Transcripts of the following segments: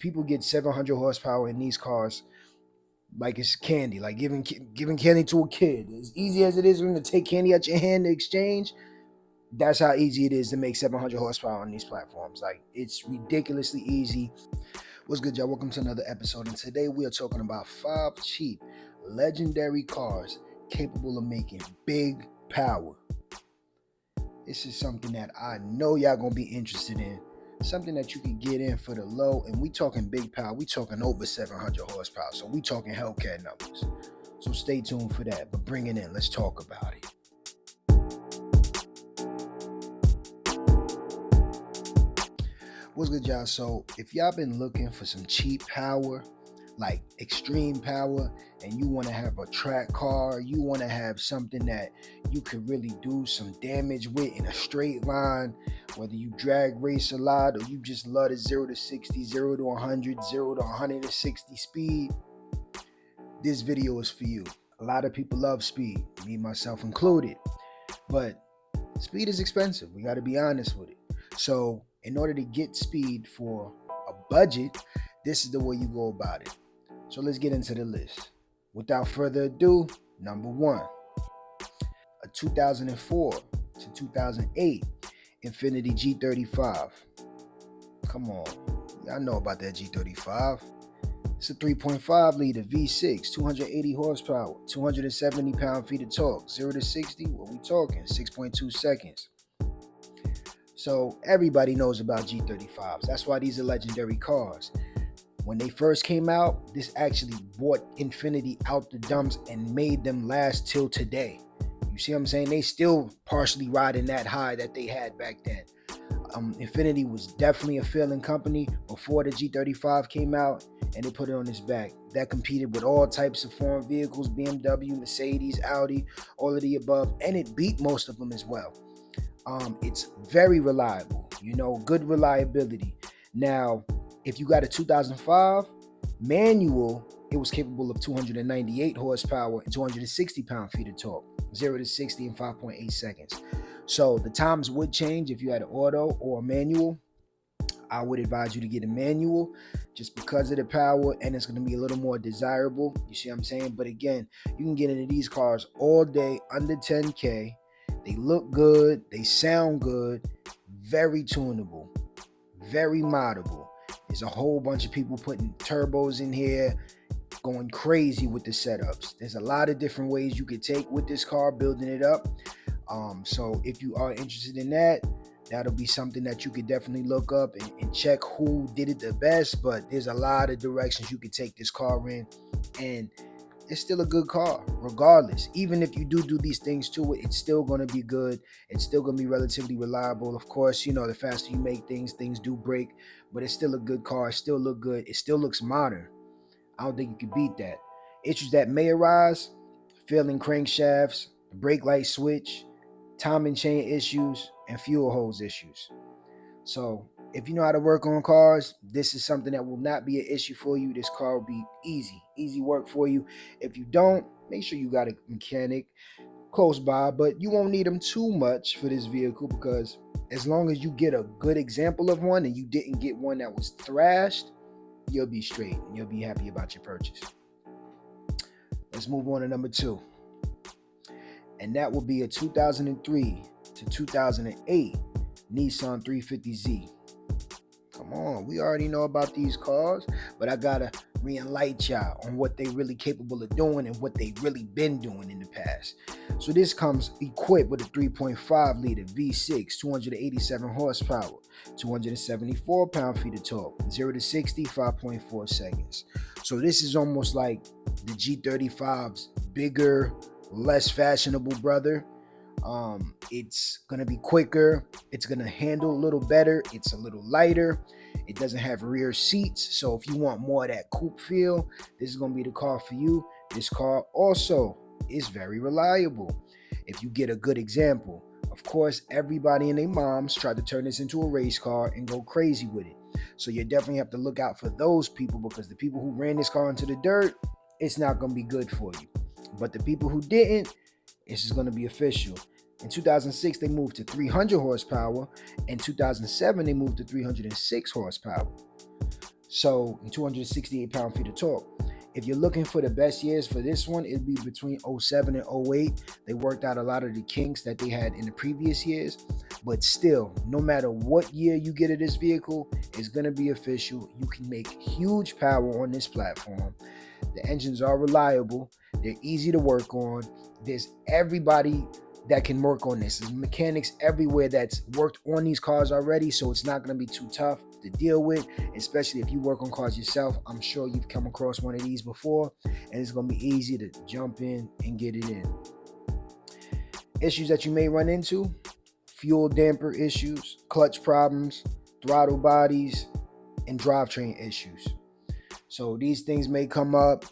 People get 700 horsepower in these cars like it's candy, like giving candy to a kid. As easy as it is for them to take candy out your hand to exchange, that's how easy it is to make 700 horsepower on these platforms. Like, it's ridiculously easy. What's good, y'all? Welcome to another episode, and today we are talking about 5 cheap, legendary cars capable of making big power. This is something that I know y'all gonna be interested in. Something that you can get in for the low, and we talking big power. We talking over 700 horsepower, so we talking Hellcat numbers. So stay tuned for that. But bring it in. Let's talk about it. What's good, y'all? So if y'all been looking for some cheap power, like extreme power, and you want to have a track car, you want to have something that you could really do some damage with in a straight line, whether you drag race a lot or you just love the 0 to 60, 0 to 100, 0 to 160 speed, this video is for you. A lot of people love speed, me myself included, but speed is expensive. We got to be honest with it. So in order to get speed for a budget, this is the way you go about it. So let's get into the list. Without further ado, number 1, a 2004 to 2008 Infiniti G35. Come on, y'all know about that G35. It's a 3.5 liter V6, 280 horsepower, 270 pound-feet of torque. 0 to 60, what we talking? 6.2 seconds. So everybody knows about G35s. That's why these are legendary cars. When they first came out, this actually brought Infiniti out the dumps and made them last till today. You see what I'm saying? They still partially riding that high that they had back then. Infiniti was definitely a failing company before the G35 came out, and they put it on its back. That competed with all types of foreign vehicles, BMW, Mercedes, Audi, all of the above, and it beat most of them as well. It's very reliable, good reliability. Now, if you got a 2005 manual, it was capable of 298 horsepower and 260 pound-feet of torque, 0 to 60 in 5.8 seconds. So the times would change if you had an auto or a manual. I would advise you to get a manual just because of the power, and it's going to be a little more desirable. You see what I'm saying? But again, you can get into these cars all day under 10K. They look good. They sound good. Very tunable. Very moddable. There's a whole bunch of people putting turbos in here, going crazy with the setups. There's a lot of different ways you could take with this car, building it up. So if you are interested in that, that'll be something that you could definitely look up and check who did it the best. But there's a lot of directions you could take this car in, and it's still a good car regardless. Even if you do these things to it, it's still going to be good. It's still going to be relatively reliable. Of course, the faster you make things do break, but it's still a good car. It still look good. It still looks modern. I don't think you can beat that. Issues that may arise: failing crankshafts, brake light switch, timing chain issues, and fuel hose issues. So if you know how to work on cars, this is something that will not be an issue for you. This car will be easy work for you. If you don't, make sure you got a mechanic close by, but you won't need them too much for this vehicle, because as long as you get a good example of one and you didn't get one that was thrashed, you'll be straight and you'll be happy about your purchase. Let's move on to number 2. And that will be a 2003 to 2008 Nissan 350Z. Come on, we already know about these cars, but I gotta re-enlighten y'all on what they really capable of doing and what they really been doing in the past. So this comes equipped with a 3.5 liter V6, 287 horsepower, 274 pound-feet of torque, 0 to 60, 5.4 seconds. So this is almost like the G35's bigger, less fashionable brother. It's gonna be quicker. It's gonna handle a little better. It's a little lighter. It doesn't have rear seats, so if you want more of that coupe feel, this is gonna be the car for you. This car also is very reliable. If you get a good example, of course, everybody and their moms tried to turn this into a race car and go crazy with it. So you definitely have to look out for those people, because the people who ran this car into the dirt, it's not gonna be good for you. But the people who didn't, this is gonna be official. In 2006, they moved to 300 horsepower. In 2007, they moved to 306 horsepower. So, and 268 pound-feet of torque. If you're looking for the best years for this one, it'd be between '07 and '08. They worked out a lot of the kinks that they had in the previous years. But still, no matter what year you get of this vehicle, it's going to be official. You can make huge power on this platform. The engines are reliable. They're easy to work on. There's everybody that can work on this. There's mechanics everywhere that's worked on these cars already, so it's not going to be too tough to deal with, especially if you work on cars yourself. I'm sure you've come across one of these before, and it's going to be easy to jump in and get it in. Issues that you may run into: fuel damper issues, clutch problems, throttle bodies, and drivetrain issues. So these things may come up.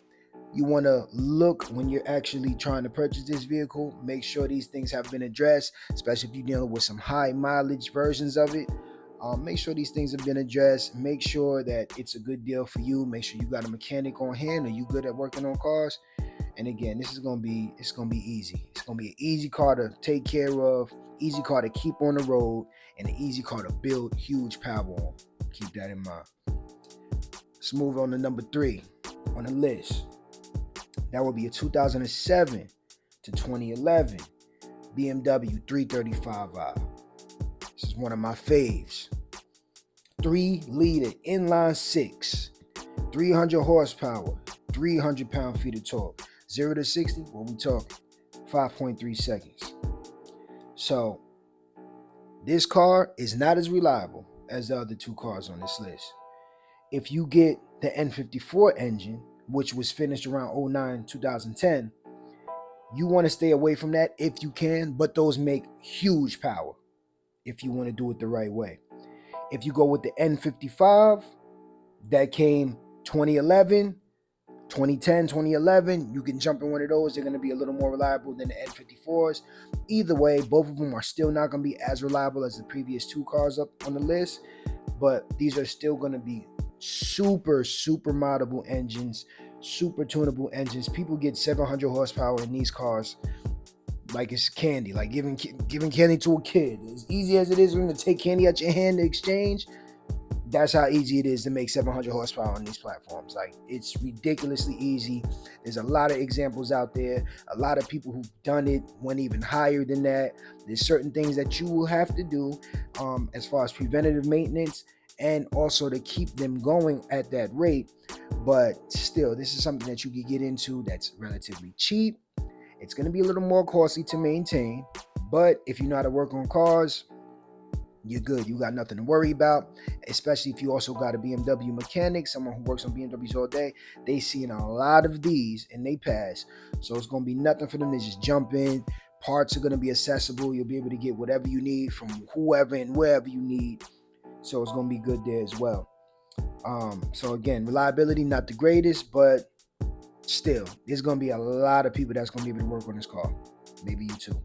You want to look when you're actually trying to purchase this vehicle. Make sure these things have been addressed, especially if you're dealing with some high mileage versions of it. Make sure these things have been addressed. Make sure that it's a good deal for you. Make sure you got a mechanic on hand. Are you good at working on cars? And again, this is gonna be easy. It's gonna be an easy car to take care of, easy car to keep on the road, and an easy car to build huge power on. Keep that in mind. Let's move on to number 3 on the list. That would be a 2007 to 2011 BMW 335i. This is one of my faves. 3-liter inline 6, 300 horsepower, 300 pound-feet of torque. 0 to 60, what we talking? 5.3 seconds. So this car is not as reliable as the other 2 cars on this list. If you get the N54 engine, which was finished around 09, 2010, you want to stay away from that if you can, but those make huge power if you want to do it the right way. If you go with the N55 that came 2011, 2010, 2011, you can jump in one of those. They're going to be a little more reliable than the N54s. Either way, both of them are still not going to be as reliable as the previous 2 cars up on the list, but these are still going to be super moddable engines, super tunable engines. People get 700 horsepower in these cars like it's candy, like giving candy to a kid. As easy as it is for them to take candy out your hand to exchange, that's how easy it is to make 700 horsepower on these platforms. Like, it's ridiculously easy. There's a lot of examples out there. A lot of people who've done it went even higher than that. There's certain things that you will have to do as far as preventative maintenance, and also to keep them going at that rate. But still, this is something that you can get into that's relatively cheap. It's going to be a little more costly to maintain, but if you know how to work on cars, you're good. You got nothing to worry about, especially if you also got a BMW mechanic, someone who works on BMWs all day. They seeing a lot of these and they pass. So it's going to be nothing for them to just jump in. Parts are going to be accessible. You'll be able to get whatever you need from whoever and wherever you need. So it's going to be good there as well. So again, reliability, not the greatest, but still, there's going to be a lot of people that's going to be able to work on this car. Maybe you too.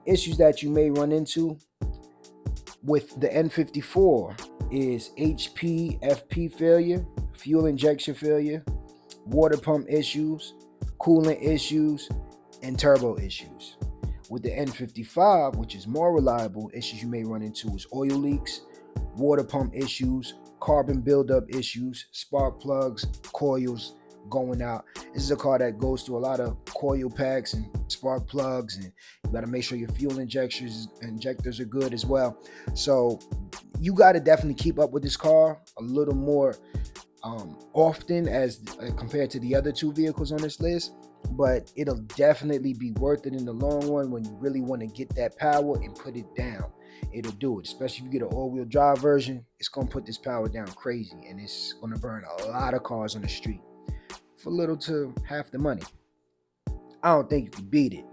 Issues that you may run into with the N54 is FP failure, fuel injection failure, water pump issues, coolant issues, and turbo issues. With the N55, which is more reliable, issues you may run into is oil leaks, water pump issues, carbon buildup issues, spark plugs, coils going out. This is a car that goes through a lot of coil packs and spark plugs, and you got to make sure your fuel injectors are good as well. So you got to definitely keep up with this car a little more often as compared to the other 2 vehicles on this list, but it'll definitely be worth it in the long run when you really want to get that power and put it down. It'll do it, especially if you get an all-wheel drive version. It's going to put this power down crazy, and it's going to burn a lot of cars on the street for little to half the money. I don't think you can beat it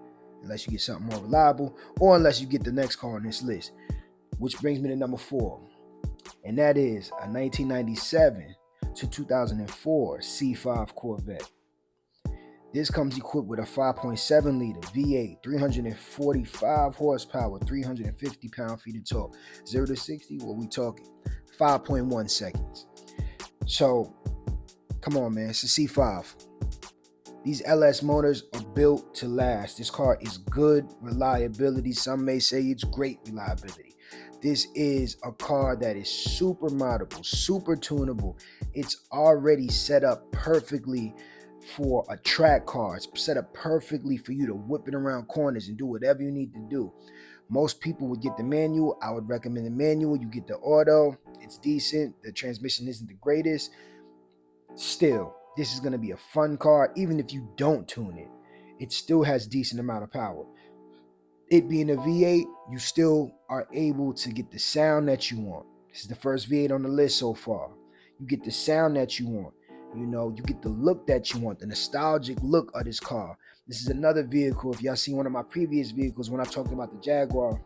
unless you get something more reliable, or unless you get the next car on this list, which brings me to number 4, and that is a 1997 to 2004 C5 Corvette. This comes equipped with a 5.7 liter V8, 345 horsepower, 350 pound-feet of torque. 0 to 60, what we talking? 5.1 seconds. So come on, man, it's a C5. These LS motors are built to last. This car is good reliability. Some may say it's great reliability. This is a car that is super moddable, super tunable. It's already set up perfectly for a track car. It's set up perfectly for you to whip it around corners and do whatever you need to do. Most people would get the manual. I would recommend the manual. You get the auto. It's decent. The transmission isn't the greatest. Still, this is going to be a fun car. Even if you don't tune it, it still has decent amount of power. It being a V8, you still are able to get the sound that you want. This is the first V8 on the list so far. You get the sound that you want. You know, you get the look that you want, the nostalgic look of this car. This is another vehicle. If y'all see one of my previous vehicles when I talked about the Jaguar,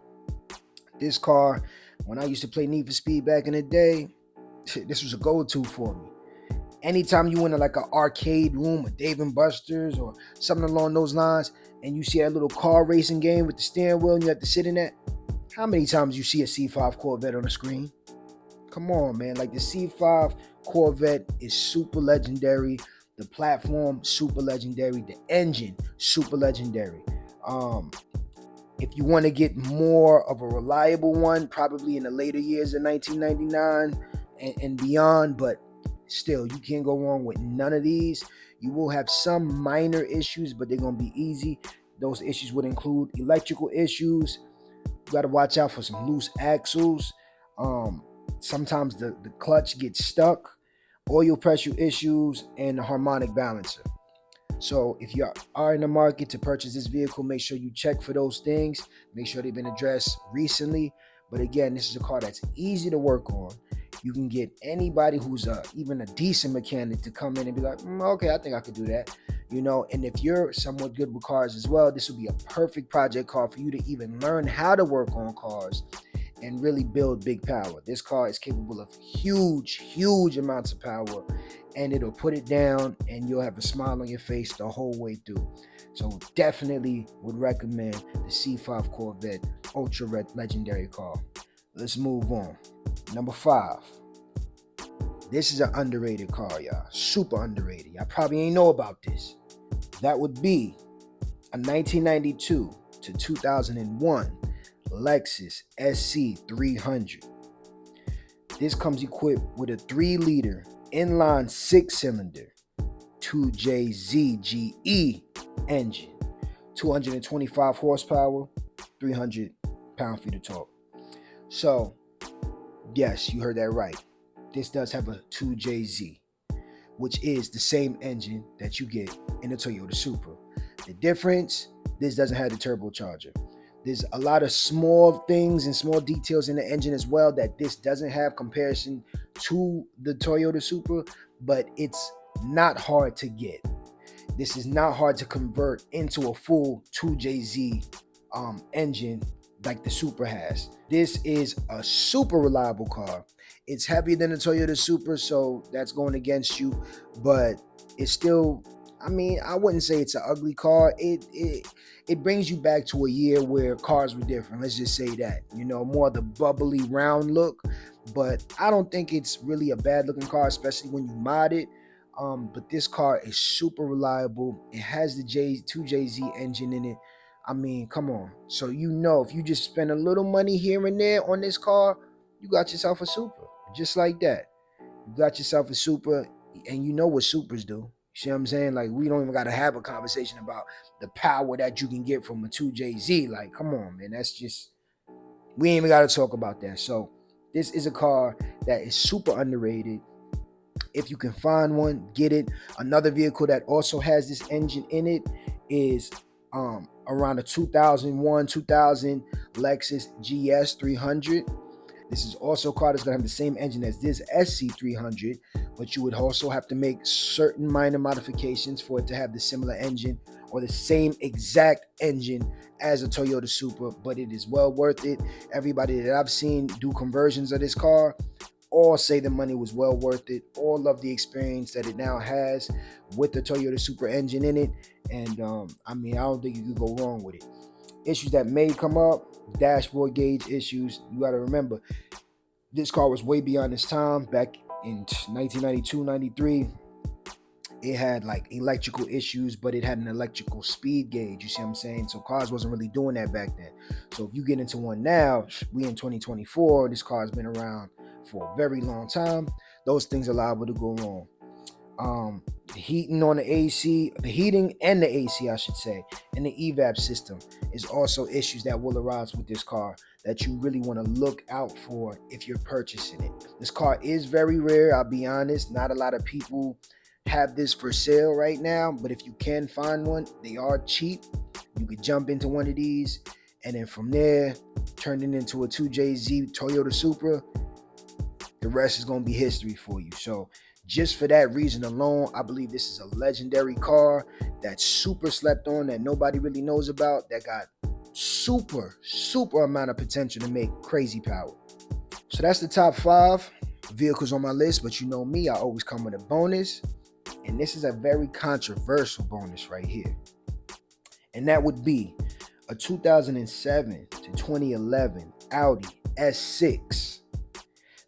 this car, when I used to play Need for Speed back in the day, this was a go-to for me. Anytime you went to like an arcade room, a Dave & Buster's or something along those lines, and you see that little car racing game with the steering wheel and you have to sit in that, how many times you see a C5 Corvette on the screen? Come on, man. Like, the C5 Corvette is super legendary. The platform, super legendary. The engine, super legendary. If you want to get more of a reliable one, probably in the later years of 1999 and beyond, but still, you can't go wrong with none of these. You will have some minor issues, but they're going to be easy. Those issues would include electrical issues. You got to watch out for some loose axles. Sometimes the clutch gets stuck, oil pressure issues, and the harmonic balancer. So if you are in the market to purchase this vehicle, make sure you check for those things. Make sure they've been addressed recently. But again, this is a car that's easy to work on. You can get anybody who's even a decent mechanic to come in and be like, okay, I think I could do that. You know, and if you're somewhat good with cars as well, this would be a perfect project car for you to even learn how to work on cars and really build big power. This car is capable of huge amounts of power, and it'll put it down and you'll have a smile on your face the whole way through. So definitely would recommend the C5 Corvette Ultra Legendary car. Let's move on. Number 5. This is an underrated car, y'all. Super underrated. Y'all probably ain't know about this. That would be a 1992 to 2001 Lexus SC300. This comes equipped with a 3-liter inline 6-cylinder 2JZGE engine, 225 horsepower, 300 pound-feet of torque. So, yes, you heard that right. This does have a 2JZ, which is the same engine that you get in the Toyota Supra. The difference, this doesn't have the turbocharger. There's a lot of small things and small details in the engine as well that this doesn't have comparison to the Toyota Supra, but it's not hard to get. This is not hard to convert into a full 2JZ engine like the Supra has. This is a super reliable car. It's heavier than the Toyota Supra, so that's going against you, but it's still, I mean, I wouldn't say it's an ugly car. It brings you back to a year where cars were different. Let's just say that, you know, more of the bubbly round look, but I don't think it's really a bad looking car, especially when you mod it. But this car is super reliable. It has the 2JZ engine in it. I mean, come on. So, you know, if you just spend a little money here and there on this car, you got yourself a Supra. Just like that. You got yourself a Supra, and you know what Supras do. You see what I'm saying? Like, we don't even got to have a conversation about the power that you can get from a 2JZ. Like, come on, man. That's just, we ain't even got to talk about that. So, this is a car that is super underrated. If you can find one, get it. Another vehicle that also has this engine in it is around a 2001-2000 Lexus GS 300. This is also a car that's going to have the same engine as this SC300, but you would also have to make certain minor modifications for it to have the similar engine or the same exact engine as a Toyota Supra, but it is well worth it. Everybody that I've seen do conversions of this car all say the money was well worth it. All love the experience that it now has with the Toyota Supra engine in it. And I mean, I don't think you could go wrong with it. Issues that may come up, dashboard gauge issues. You got to remember, this car was way beyond its time back in 1992, 93. it had like electrical issues, but it had an electrical speed gauge. You see what I'm saying? So cars wasn't really doing that back then. So if you get into one now, we in 2024, this car has been around for a very long time. Those things are liable to go wrong. The heating on the AC, the heating and the AC, I should say, and the evap system is also issues that will arise with this car that you really want to look out for if you're purchasing it. This car is very rare, I'll be honest. Not a lot of people have this for sale right now, but if you can find one, they are cheap. You could jump into one of these, and then from there, turn it into a 2JZ Toyota Supra. The rest is going to be history for you. So just for that reason alone, I believe this is a legendary car that's super slept on, that nobody really knows about, that got super amount of potential to make crazy power. So that's the top 5 vehicles on my list, but you know me, I always come with a bonus, and this is a very controversial bonus right here. And that would be a 2007 to 2011 Audi S6.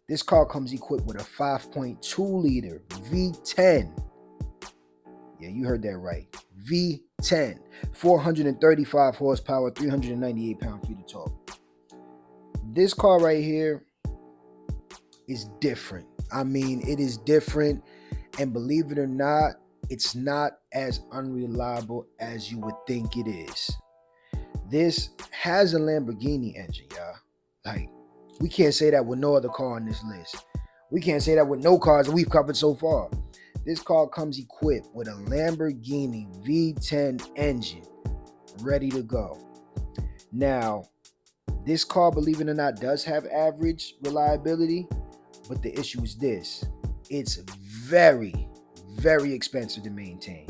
This car comes equipped with a 5.2 liter V10. Yeah, you heard that right. V10. 435 horsepower, 398 pound-feet of torque. This car right here is different. I mean, it is different. And believe it or not, it's not as unreliable as you would think it is. This has a Lamborghini engine, y'all. Like, we can't say that with no other car on this list. We can't say that with no cars that we've covered so far. This car comes equipped with a Lamborghini V10 engine ready to go. Now, this car, believe it or not, does have average reliability, but the issue is this. It's very expensive to maintain.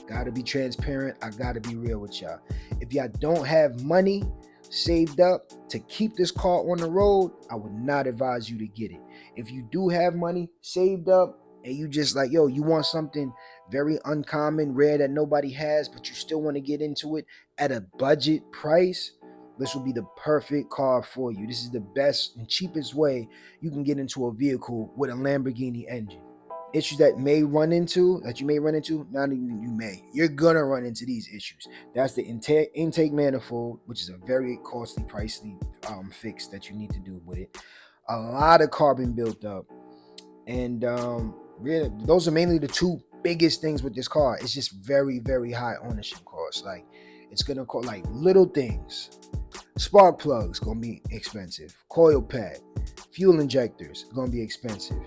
Gotta be transparent. I gotta be real with y'all. If y'all don't have money saved up to keep this car on the road, I would not advise you to get it. If you do have money saved up and you just like, yo, you want something very uncommon, rare that nobody has, but you still want to get into it at a budget price, this will be the perfect car for you. This is the best and cheapest way you can get into a vehicle with a Lamborghini engine. Issues that you may run into, not even you may, you're gonna run into these issues. That's the intake manifold, which is a very costly, pricey fix that you need to do with it. A lot of carbon built up, and really, those are mainly the two biggest things with this car. It's just very high ownership costs. Like, it's gonna cost like little things. Spark plugs gonna be expensive. Coil pad, fuel injectors gonna be expensive.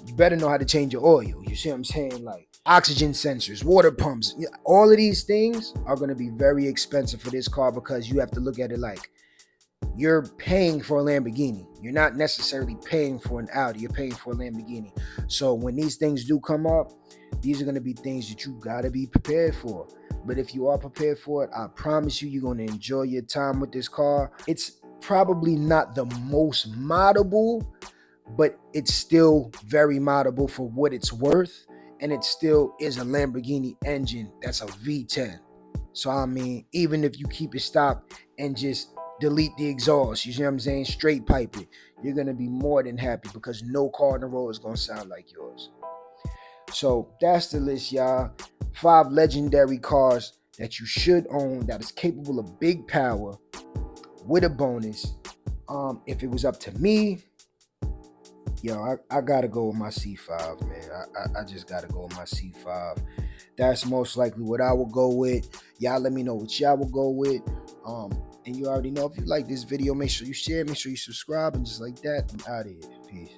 You better know how to change your oil. You see what I'm saying? Like oxygen sensors, water pumps. All of these things are going to be very expensive for this car, because you have to look at it like you're paying for a Lamborghini. You're not necessarily paying for an Audi. You're paying for a Lamborghini. So when these things do come up, these are going to be things that you got to be prepared for. But if you are prepared for it, I promise you're going to enjoy your time with this car. It's probably not the most moddable, but it's still very moddable for what it's worth, and it still is a Lamborghini engine that's a V10. So I mean, even if you keep it stopped and just delete the exhaust, you see what I'm saying, straight pipe it, you're gonna be more than happy, because no car on the road is gonna sound like yours. So that's the list, y'all. 5 legendary cars that you should own that is capable of big power with a bonus. If it was up to me, yo, I gotta go with my C5, man. I just gotta go with my C5. That's most likely what I will go with. Y'all let me know what y'all will go with. And you already know, if you like this video, make sure you share, make sure you subscribe, and just like that, I'm out of here. Peace.